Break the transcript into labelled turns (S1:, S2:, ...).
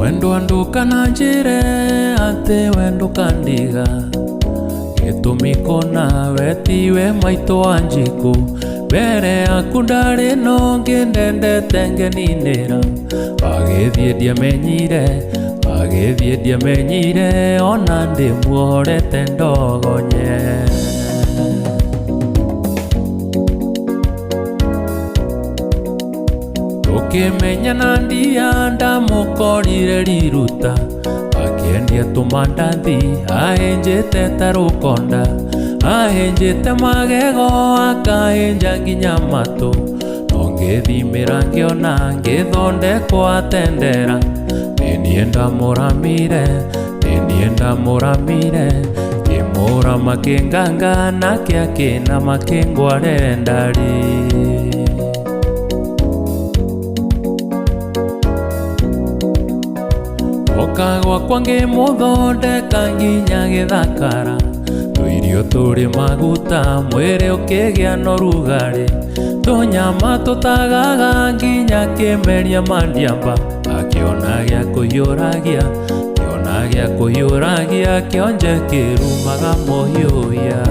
S1: Wendo anduka na njire ate wendo kandiga Gitumikona wetiwe maito anjiku Bere akundari no ngendendete ngeninira Bagithie ndiamenyire ona ndimuhorete ndogonye Tukimenya na ndia ndamukorire riruta Akiendia tumandathi ahenjete tarukonda Ahenjete magego akahenja nginya matu Nongithimira ngiona ngithondekwo atendera Ninienda muramire Kimura makinganga nake akina makingwarere ndari Okagwa kwangi muthondeka nginya githakara Tuirio turi maguta mwiri ukigia no rugari Tunyama tutagaga nginya kimeria mandiamba Akiona gya kuyuragia kionje kirumaga mohiuya